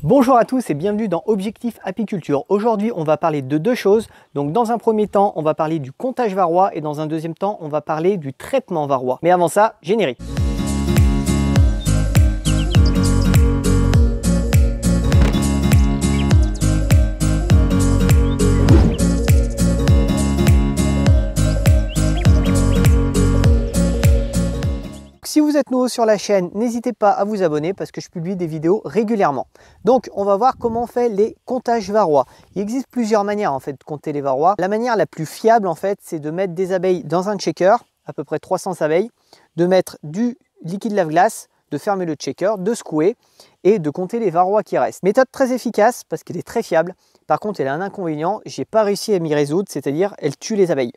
Bonjour à tous et bienvenue dans Objectif Apiculture. Aujourd'hui, on va parler de deux choses. Donc, dans un premier temps, on va parler du comptage varroa et dans un deuxième temps, on va parler du traitement varroa. Mais avant ça, générique. Si vous êtes nouveau sur la chaîne, n'hésitez pas à vous abonner parce que je publie des vidéos régulièrement. Donc, on va voir comment on fait les comptages varroa. Il existe plusieurs manières en fait de compter les varroa. La manière la plus fiable en fait, c'est de mettre des abeilles dans un checker, à peu près 300 abeilles, de mettre du liquide lave-glace, de fermer le checker, de secouer et de compter les varroa qui restent. Méthode très efficace parce qu'elle est très fiable. Par contre, elle a un inconvénient, j'ai pas réussi à m'y résoudre, c'est-à-dire elle tue les abeilles.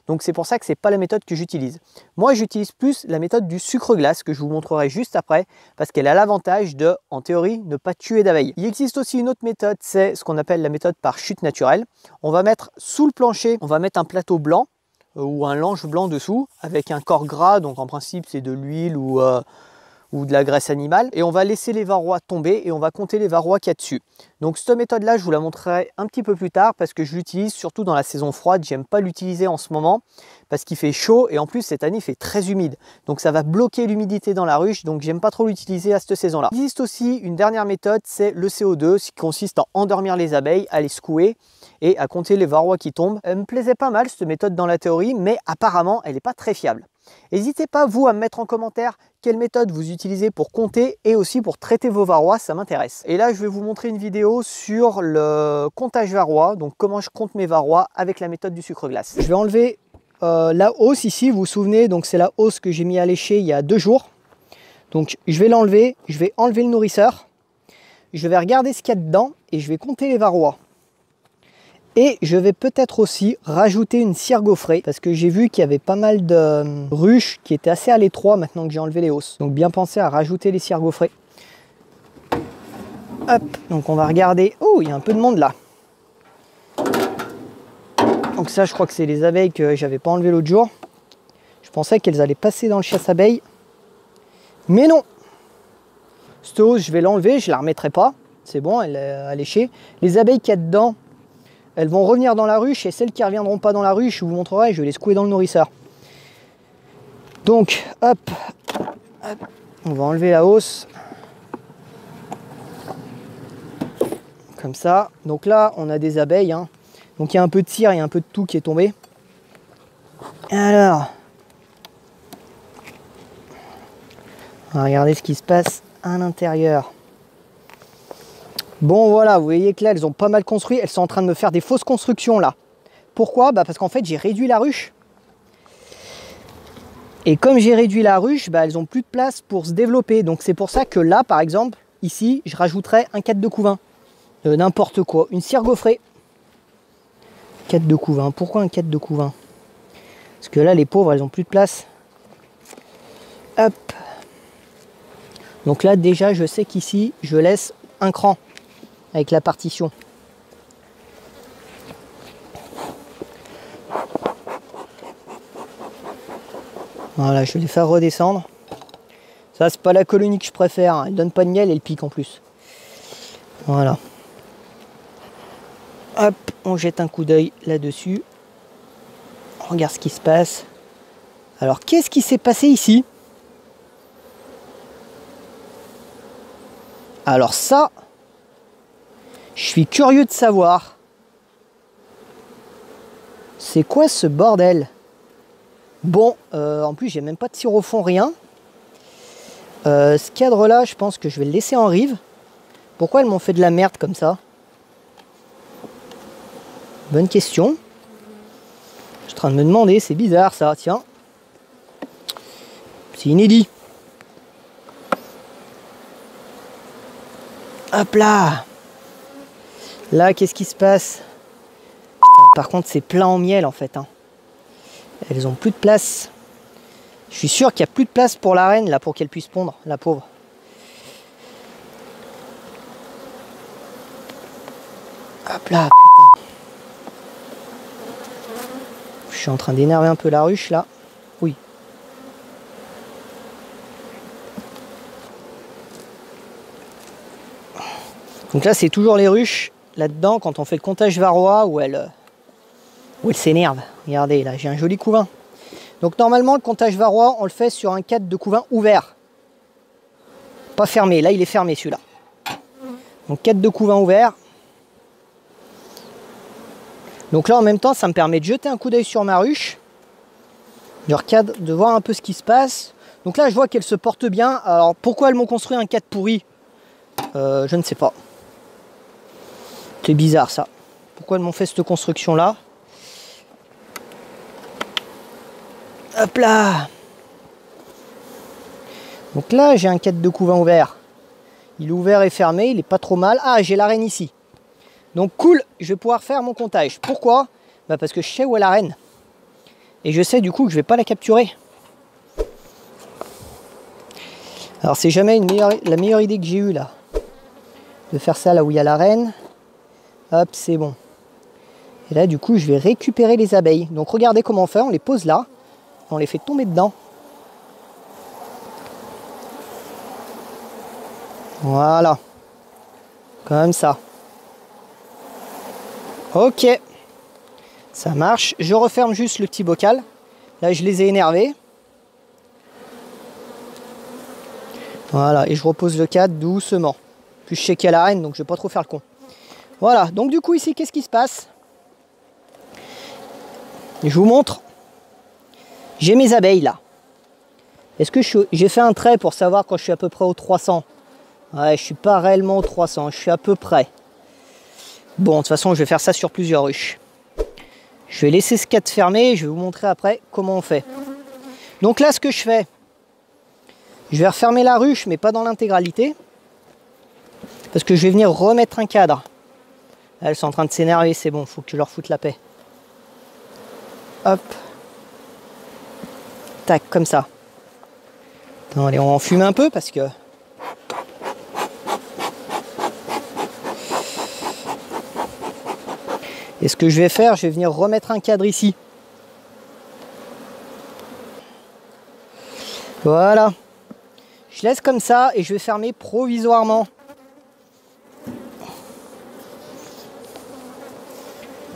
Donc c'est pour ça que ce n'est pas la méthode que j'utilise. Moi j'utilise plus la méthode du sucre glace que je vous montrerai juste après parce qu'elle a l'avantage de, en théorie, ne pas tuer d'abeilles. Il existe aussi une autre méthode, c'est ce qu'on appelle la méthode par chute naturelle. On va mettre sous le plancher, on va mettre un plateau blanc ou un lange blanc dessous avec un corps gras, donc en principe c'est de l'huile ou de la graisse animale, et on va laisser les varroa tomber et on va compter les varroa qu'il y a dessus. Donc cette méthode là je vous la montrerai un petit peu plus tard parce que je l'utilise surtout dans la saison froide. J'aime pas l'utiliser en ce moment parce qu'il fait chaud et en plus cette année il fait très humide, donc ça va bloquer l'humidité dans la ruche, donc j'aime pas trop l'utiliser à cette saison là. Il existe aussi une dernière méthode, c'est le CO2, ce qui consiste à endormir les abeilles, à les secouer et à compter les varroa qui tombent. Elle me plaisait pas mal cette méthode dans la théorie, mais apparemment elle n'est pas très fiable. N'hésitez pas vous à me mettre en commentaire quelle méthode vous utilisez pour compter et aussi pour traiter vos varroa, ça m'intéresse. Et là je vais vous montrer une vidéo sur le comptage varroa, donc comment je compte mes varroa avec la méthode du sucre glace. Je vais enlever la hausse ici, vous vous souvenez, donc c'est la hausse que j'ai mis à lécher il y a 2 jours. Donc je vais l'enlever, je vais enlever le nourrisseur, je vais regarder ce qu'il y a dedans et je vais compter les varroa. Et je vais peut-être aussi rajouter une cire gaufrée parce que j'ai vu qu'il y avait pas mal de ruches qui étaient assez à l'étroit maintenant que j'ai enlevé les hausses. Donc bien penser à rajouter les cires gaufrées. Hop, donc on va regarder. Oh, il y a un peu de monde là. Donc ça, je crois que c'est les abeilles que j'avais pas enlevé l'autre jour. Je pensais qu'elles allaient passer dans le chasse-abeilles. Mais non. Cette hausse, je vais l'enlever, je la remettrai pas. C'est bon, elle est alléchée. Les abeilles qu'il y a dedans, elles vont revenir dans la ruche et celles qui ne reviendront pas dans la ruche, je vous montrerai, je vais les secouer dans le nourrisseur. Donc, hop, hop, on va enlever la hausse. Comme ça. Donc là, on a des abeilles. Hein. Donc il y a un peu de cire et un peu de tout qui est tombé. Alors, on va regarder ce qui se passe à l'intérieur. Bon voilà, vous voyez que là elles ont pas mal construit, elles sont en train de me faire des fausses constructions là. Pourquoi? Parce qu'en fait j'ai réduit la ruche. Et comme j'ai réduit la ruche, elles n'ont plus de place pour se développer. Donc c'est pour ça que là par exemple, ici, je rajouterais un 4 de couvain. N'importe quoi, une cire gaufrée. 4 de couvain, pourquoi un 4 de couvain? Parce que là les pauvres elles n'ont plus de place. Hop. Donc là déjà je sais qu'ici je laisse un cran. Avec la partition. Voilà, je vais les faire redescendre. Ça, c'est pas la colonie que je préfère. Hein. Elle donne pas de miel et elle pique en plus. Voilà. Hop, on jette un coup d'œil là-dessus. On regarde ce qui se passe. Alors, qu'est-ce qui s'est passé ici? Alors ça... je suis curieux de savoir. C'est quoi ce bordel? Bon, en plus j'ai même pas de cire au fond, rien. Ce cadre là, je pense que je vais le laisser en rive. Pourquoi elles m'ont fait de la merde comme ça? Bonne question. Je suis en train de me demander, c'est bizarre ça, tiens. C'est inédit. Hop là. Là, qu'est-ce qui se passe? Putain, par contre, c'est plein en miel en fait. Hein. Elles ont plus de place. Je suis sûr qu'il n'y a plus de place pour la reine là pour qu'elle puisse pondre, la pauvre. Hop là, putain. Je suis en train d'énerver un peu la ruche là. Oui. Donc là, c'est toujours les ruches là-dedans quand on fait le comptage varroa où elle s'énerve. Regardez, là, j'ai un joli couvain. Donc normalement, le comptage varroa, on le fait sur un cadre de couvain ouvert. Pas fermé. Là, il est fermé celui-là. Donc cadre de couvain ouvert. Donc là, en même temps, ça me permet de jeter un coup d'œil sur ma ruche. De voir un peu ce qui se passe. Donc là, je vois qu'elle se porte bien. Alors, pourquoi elles m'ont construit un cadre pourri? Je ne sais pas. C'est bizarre, ça. Pourquoi elles m'ont fait cette construction-là? Hop là! Donc là, j'ai un cadre de couvain ouvert. Il est ouvert et fermé, il est pas trop mal. Ah, j'ai la reine ici. Donc cool, je vais pouvoir faire mon comptage. Pourquoi? Bah parce que je sais où est la reine. Et je sais du coup que je vais pas la capturer. Alors c'est jamais la meilleure idée que j'ai eue là. De faire ça là où il y a la reine. Hop, c'est bon. Et là du coup je vais récupérer les abeilles. Donc regardez comment on fait, on les pose là. On les fait tomber dedans. Voilà. Comme ça. Ok. Ça marche. Je referme juste le petit bocal. Là, je les ai énervés. Voilà. Et je repose le cadre doucement. Puis je sais qu'il y a la reine, donc je ne vais pas trop faire le con. Voilà. Donc du coup, ici, qu'est-ce qui se passe? Je vous montre. J'ai mes abeilles là. Est-ce que j'ai fait un trait pour savoir quand je suis à peu près aux 300? Ouais, je suis pas réellement aux 300. Je suis à peu près. Bon, de toute façon, je vais faire ça sur plusieurs ruches. Je vais laisser ce cadre fermé et je vais vous montrer après comment on fait. Donc là, ce que je fais, je vais refermer la ruche, mais pas dans l'intégralité. Parce que je vais venir remettre un cadre. Elles sont en train de s'énerver, c'est bon, il faut que je leur foute la paix. Hop. Tac, comme ça. Attends, allez, on va en fumer un peu parce que... Et ce que je vais faire, je vais venir remettre un cadre ici. Voilà. Je laisse comme ça et je vais fermer provisoirement.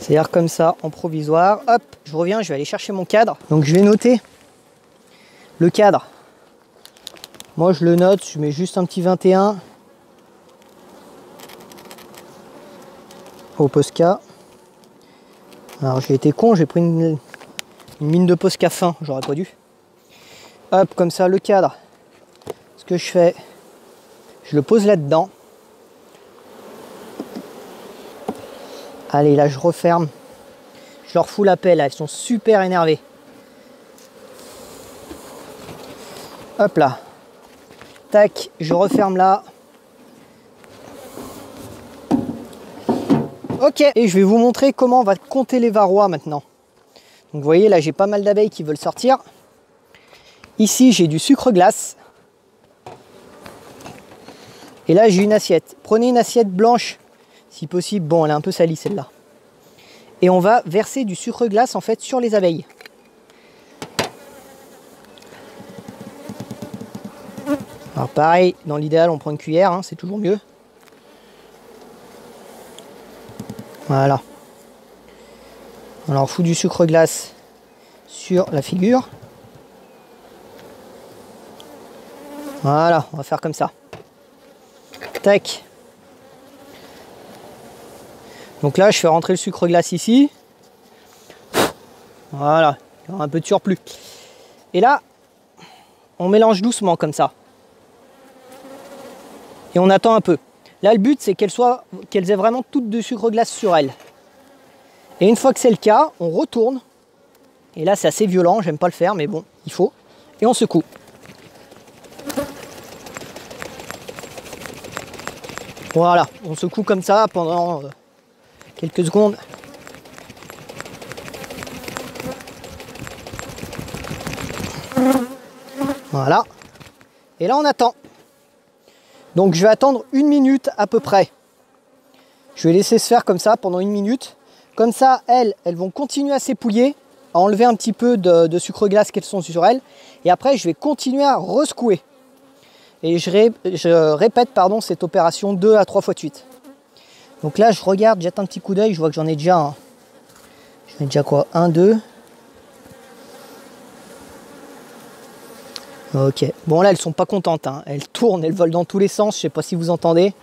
C'est-à-dire comme ça, en provisoire. Hop, je reviens, je vais aller chercher mon cadre. Donc je vais noter le cadre. Moi je le note, je mets juste un petit 21. Au Posca. Alors j'ai été con, j'ai pris une mine de Posca fin, j'aurais pas dû. Hop, comme ça, le cadre. Ce que je fais, je le pose là-dedans. Allez, là je referme. Je leur fous la paix là, elles sont super énervées. Hop là. Tac, je referme là. Ok, et je vais vous montrer comment on va compter les varrois maintenant. Donc vous voyez, là j'ai pas mal d'abeilles qui veulent sortir. Ici j'ai du sucre glace. Et là j'ai une assiette. Prenez une assiette blanche, si possible. Bon, elle est un peu salie celle-là. Et on va verser du sucre glace en fait sur les abeilles. Alors pareil, dans l'idéal on prend une cuillère, hein, c'est toujours mieux. Voilà. Alors on fout du sucre glace sur la figure. Voilà, on va faire comme ça. Tac. Donc là, je fais rentrer le sucre glace ici. Voilà, il y aura un peu de surplus. Et là, on mélange doucement comme ça. Et on attend un peu. Là, le but, c'est qu'elles aient vraiment toutes de sucre glace sur elles. Et une fois que c'est le cas, on retourne. Et là, c'est assez violent, j'aime pas le faire, mais bon, il faut. Et on secoue. Voilà, on secoue comme ça pendant quelques secondes. Voilà. Et là, on attend. Donc, je vais attendre 1 minute à peu près. Je vais laisser se faire comme ça pendant 1 minute. Comme ça, elles vont continuer à s'épouiller, à enlever un petit peu de sucre glace qu'elles sont sur elles. Et après, je vais continuer à resecouer. Et je répète cette opération 2 à 3 fois de suite. Donc là, je regarde, jette un petit coup d'œil, je vois que j'en ai déjà un. J'en ai déjà quoi? 1, 2. Ok. Bon là, elles sont pas contentes, hein. Elles tournent, elles volent dans tous les sens, je sais pas si vous entendez.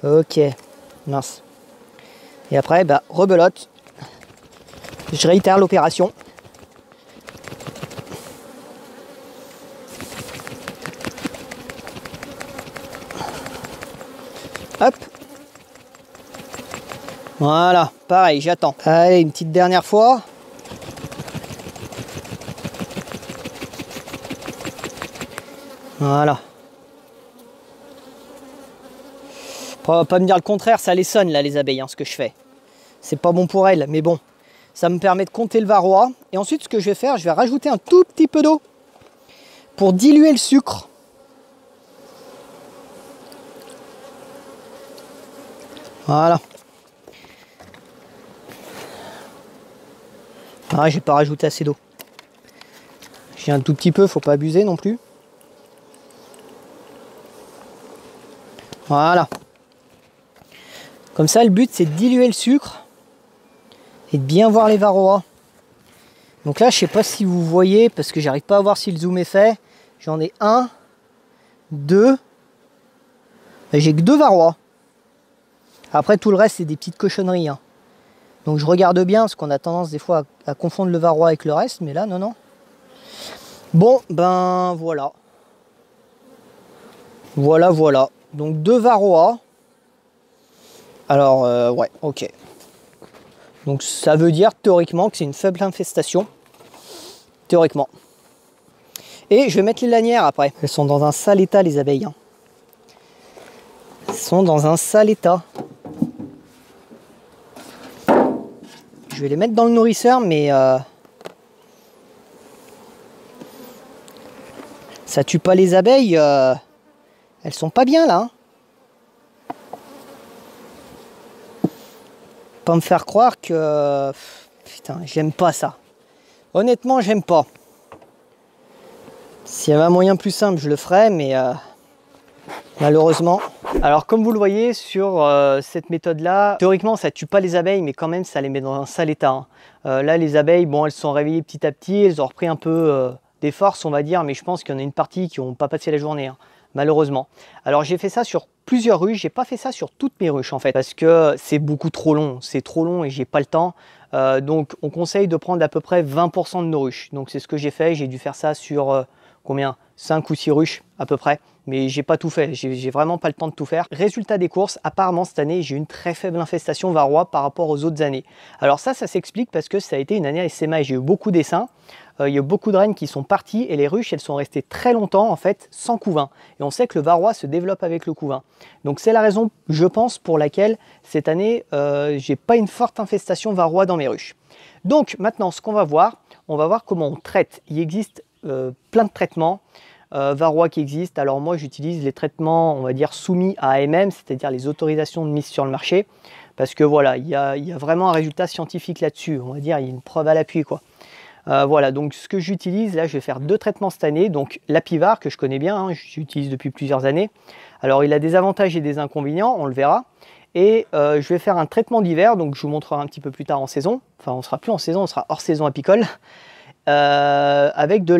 Ok. Mince. Et après, bah, rebelote. Je réitère l'opération. Hop. Voilà, pareil, j'attends. Allez, une petite dernière fois. Voilà. Pas me dire le contraire, ça les sonne là les abeilles, hein, ce que je fais. C'est pas bon pour elles, mais bon. Ça me permet de compter le varroa. Et ensuite, ce que je vais faire, je vais rajouter un tout petit peu d'eau pour diluer le sucre. Voilà. Ah, j'ai pas rajouté assez d'eau. J'ai un tout petit peu, faut pas abuser non plus. Voilà. Comme ça, le but, c'est de diluer le sucre et de bien voir les varroas. Donc là, je sais pas si vous voyez, parce que j'arrive pas à voir si le zoom est fait. J'en ai 1, 2. J'ai que 2 varrois. Après, tout le reste, c'est des petites cochonneries, hein. Donc je regarde bien, parce qu'on a tendance des fois à confondre le varroa avec le reste, mais là, non, non. Bon, ben voilà. Voilà, voilà. Donc 2 varroas. Alors, ouais, ok. Donc ça veut dire théoriquement que c'est une faible infestation. Théoriquement. Et je vais mettre les lanières après. Elles sont dans un sale état, les abeilles, hein. Elles sont dans un sale état. Je vais les mettre dans le nourrisseur, mais ça tue pas les abeilles. Elles sont pas bien là, hein. Pas me faire croire que... Putain, j'aime pas ça. Honnêtement, j'aime pas. S'il y avait un moyen plus simple, je le ferais, mais malheureusement. Alors, comme vous le voyez sur cette méthode-là, théoriquement, ça tue pas les abeilles, mais quand même, ça les met dans un sale état, hein. Là, les abeilles, bon, elles se sont réveillées petit à petit, elles ont repris un peu des forces, on va dire, mais je pense qu'il y en a une partie qui n'ont pas passé la journée, hein, malheureusement. Alors, j'ai fait ça sur plusieurs ruches, j'ai pas fait ça sur toutes mes ruches en fait, parce que c'est beaucoup trop long, c'est trop long et j'ai pas le temps. Donc on conseille de prendre à peu près 20% de nos ruches. Donc c'est ce que j'ai fait, j'ai dû faire ça sur combien, 5 ou 6 ruches à peu près, mais j'ai pas tout fait, j'ai vraiment pas le temps de tout faire. Résultat des courses, apparemment cette année j'ai une très faible infestation varroa par rapport aux autres années. Alors ça s'explique parce que ça a été une année SMA et j'ai eu beaucoup d'essaims. Il y a beaucoup de reines qui sont parties et les ruches elles sont restées très longtemps en fait sans couvain. Et on sait que le varroa se développe avec le couvain. Donc c'est la raison, je pense, pour laquelle cette année j'ai pas une forte infestation varroa dans mes ruches. Donc maintenant ce qu'on va voir, on va voir comment on traite. Il existe plein de traitements varroa qui existent. Alors moi j'utilise les traitements on va dire soumis à AMM, c'est-à-dire les autorisations de mise sur le marché. Parce que voilà, il y a vraiment un résultat scientifique là-dessus. On va dire, il y a une preuve à l'appui quoi. Voilà, donc ce que j'utilise, là je vais faire 2 traitements cette année, donc l'Apivar que je connais bien, hein, j'utilise depuis plusieurs années. Alors il a des avantages et des inconvénients, on le verra. Et je vais faire un traitement d'hiver, donc je vous montrerai un petit peu plus tard en saison. Enfin on sera plus en saison, on sera hors saison apicole. Avec de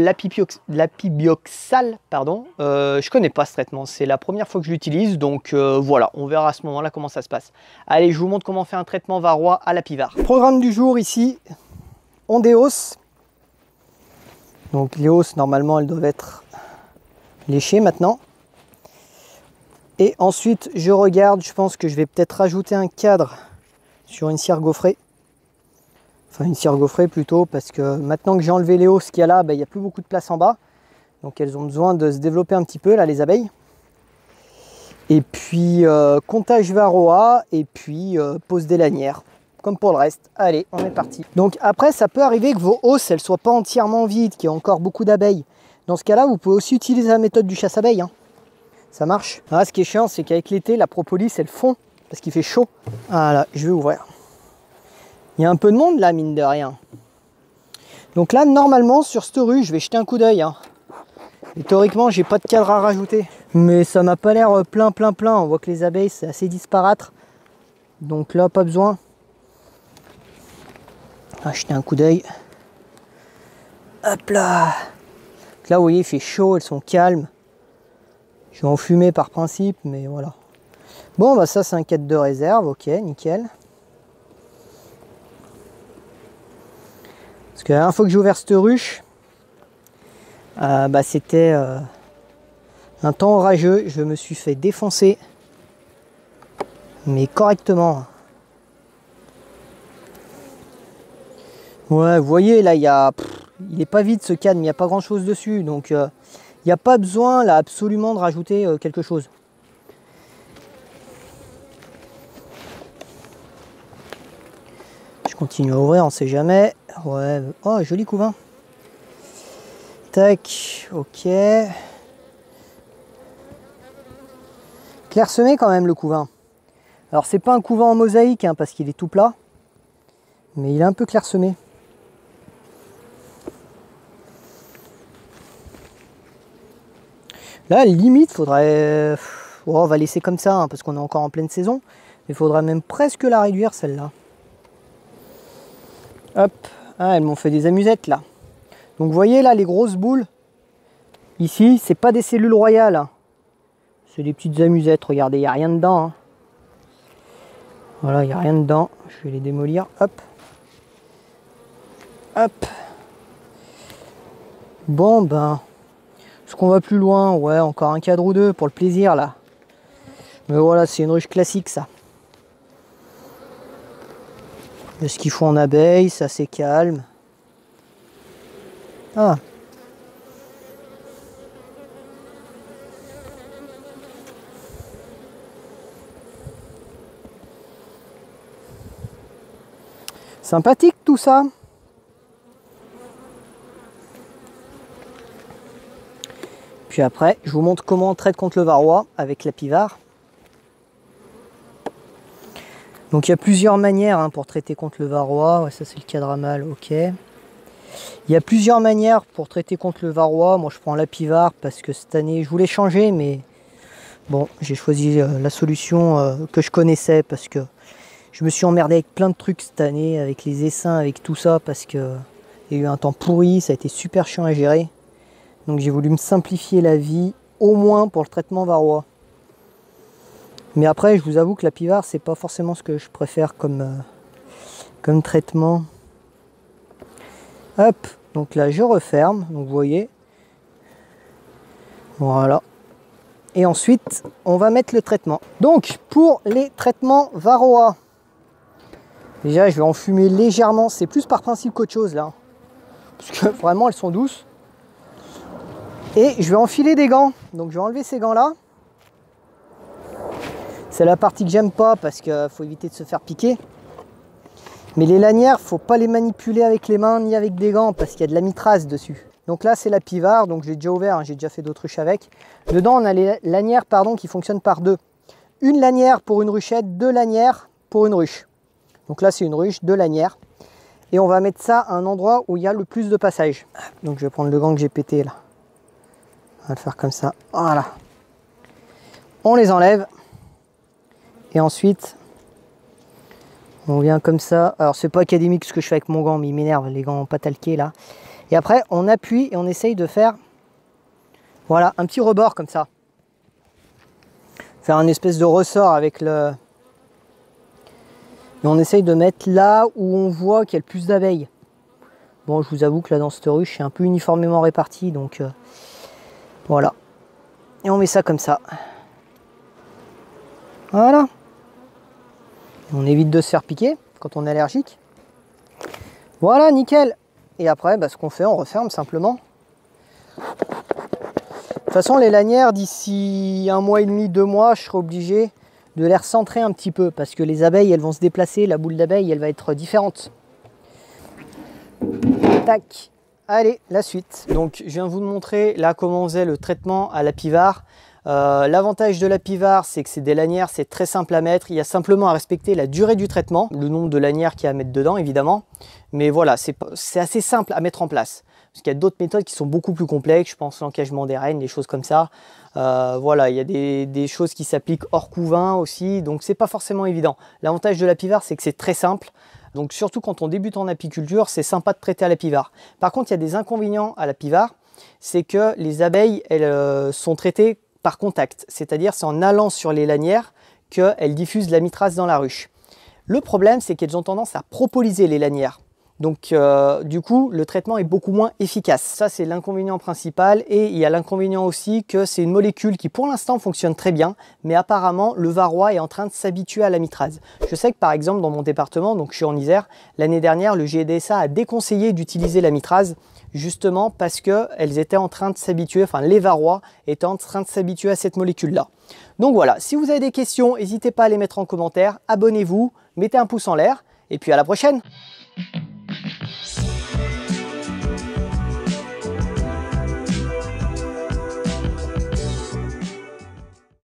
l'Apibioxal, pardon. Je connais pas ce traitement, c'est la première fois que je l'utilise, donc voilà, on verra à ce moment-là comment ça se passe. Allez, je vous montre comment faire un traitement varroa à l'Apivar. Programme du jour ici, on déhausse. Donc les hausses, normalement, elles doivent être léchées maintenant. Et ensuite, je regarde, je pense que je vais peut-être rajouter un cadre sur une cire gaufrée. Enfin, une cire gaufrée plutôt, parce que maintenant que j'ai enlevé les hausses qu'il y a là, ben, il n'y a plus beaucoup de place en bas. Donc elles ont besoin de se développer un petit peu, là, les abeilles. Et puis, comptage varroa, et puis pose des lanières. Comme pour le reste. Allez, on est parti. Donc après, ça peut arriver que vos hausses, elles ne soient pas entièrement vides, qu'il y ait encore beaucoup d'abeilles. Dans ce cas-là, vous pouvez aussi utiliser la méthode du chasse-abeilles, hein. Ça marche. Ah, ce qui est chiant, c'est qu'avec l'été, la propolis, elle fond, parce qu'il fait chaud. Voilà, je vais ouvrir. Il y a un peu de monde là, mine de rien. Donc là, normalement, sur cette rue, je vais jeter un coup d'œil, hein. Et théoriquement, j'ai pas de cadre à rajouter. Mais ça m'a pas l'air plein. On voit que les abeilles, c'est assez disparate. Donc là, pas besoin. Jeter un coup d'œil. Hop là. Là, vous voyez, il fait chaud, elles sont calmes. Je vais enfumer par principe, mais voilà. Bon, bah ça, c'est un 4 de réserve. Ok, nickel. Parce que la dernière fois que j'ai ouvert cette ruche, c'était un temps orageux. Je me suis fait défoncer, mais correctement. Ouais, vous voyez, là, il n'est pas vide ce cadre, il n'y a pas grand chose dessus. Donc, il n'y a pas besoin, là, absolument de rajouter quelque chose. Je continue à ouvrir, on sait jamais. Ouais, oh, joli couvain. Tac, ok. Clairsemé quand même le couvain. Alors c'est pas un couvain en mosaïque hein, parce qu'il est tout plat. Mais il est un peu clairsemé. Là limite faudrait... Oh, on va laisser comme ça hein, parce qu'on est encore en pleine saison. Mais il faudrait même presque la réduire celle-là. Hop. Ah, elles m'ont fait des amusettes là. Donc vous voyez là les grosses boules. Ici c'est pas des cellules royales. Hein. C'est des petites amusettes. Regardez, il n'y a rien dedans. Hein. Voilà, il n'y a rien dedans. Je vais les démolir. Hop. Hop. Bon ben. Est-ce qu'on va plus loin? Ouais, encore un cadre ou deux pour le plaisir là. Mais voilà, c'est une ruche classique ça. Ce qu'ils font en abeille, ça c'est calme. Ah. Sympathique tout ça. Puis après, je vous montre comment on traite contre le varroa avec la pivare. Donc il y a plusieurs manières hein, pour traiter contre le varroa. Ouais, ça c'est le cadre à mâle, ok. Il y a plusieurs manières pour traiter contre le varroa. Moi je prends la pivare parce que cette année je voulais changer, mais bon, j'ai choisi la solution que je connaissais parce que je me suis emmerdé avec plein de trucs cette année, avec les essaims, avec tout ça, parce que il y a eu un temps pourri, ça a été super chiant à gérer. Donc j'ai voulu me simplifier la vie, au moins pour le traitement varroa. Mais après, je vous avoue que la pivare, c'est pas forcément ce que je préfère comme traitement. Hop, donc là je referme, donc vous voyez. Voilà. Et ensuite, on va mettre le traitement. Donc, pour les traitements varroa, déjà je vais enfumer légèrement, c'est plus par principe qu'autre chose là. Parce que vraiment elles sont douces. Et je vais enfiler des gants. Donc je vais enlever ces gants là. C'est la partie que j'aime pas parce qu'il faut éviter de se faire piquer. Mais les lanières, faut pas les manipuler avec les mains ni avec des gants parce qu'il y a de la mitrasse dessus. Donc là c'est la pivare, donc j'ai déjà ouvert, hein, j'ai déjà fait d'autres ruches avec. Dedans on a les lanières qui fonctionnent par deux. Une lanière pour une ruchette, deux lanières pour une ruche. Donc là c'est une ruche, deux lanières. Et on va mettre ça à un endroit où il y a le plus de passage. Donc je vais prendre le gant que j'ai pété là. On va le faire comme ça, voilà. On les enlève. Et ensuite, on vient comme ça. Alors c'est pas académique ce que je fais avec mon gant, mais il m'énerve, les gants pas talqués là. Et après, on appuie et on essaye de faire, voilà, un petit rebord comme ça. Faire un espèce de ressort avec le... Et on essaye de mettre là où on voit qu'il y a le plus d'abeilles. Bon, je vous avoue que là dans cette ruche, c'est un peu uniformément réparti, donc voilà. Et on met ça comme ça. Voilà. On évite de se faire piquer quand on est allergique. Voilà, nickel. Et après, ce qu'on fait, on referme simplement. De toute façon, les lanières, d'ici 1 mois et demi, 2 mois, je serai obligé de les recentrer un petit peu parce que les abeilles, elles vont se déplacer. La boule d'abeille, elle va être différente. Tac. Allez, la suite. Donc, je viens de vous montrer là comment on faisait le traitement à la pivare. L'avantage de la pivare, c'est que c'est des lanières, c'est très simple à mettre. Il y a simplement à respecter la durée du traitement, le nombre de lanières qu'il y a à mettre dedans, évidemment. Mais voilà, c'est assez simple à mettre en place. parce qu'il y a d'autres méthodes qui sont beaucoup plus complexes, je pense l'encagement des rennes, des choses comme ça. Voilà, il y a des choses qui s'appliquent hors couvain aussi, donc c'est pas forcément évident. L'avantage de l'apivare, c'est que c'est très simple. Donc surtout quand on débute en apiculture, c'est sympa de traiter à l'apivare. Par contre, il y a des inconvénients à l'apivare, c'est que les abeilles, elles sont traitées par contact, c'est-à-dire c'est en allant sur les lanières qu'elles diffusent la mitrasse dans la ruche. Le problème, c'est qu'elles ont tendance à propoliser les lanières. Donc du coup, le traitement est beaucoup moins efficace. Ça, c'est l'inconvénient principal. Et il y a l'inconvénient aussi que c'est une molécule qui, pour l'instant, fonctionne très bien. Mais apparemment, le varroa est en train de s'habituer à la mitraze. Je sais que, par exemple, dans mon département, donc je suis en Isère, l'année dernière, le GDSA a déconseillé d'utiliser la mitraze, justement parce qu'elles étaient en train de s'habituer, enfin les varrois étaient en train de s'habituer à cette molécule-là. Donc voilà, si vous avez des questions, n'hésitez pas à les mettre en commentaire. Abonnez-vous, mettez un pouce en l'air. Et puis à la prochaine!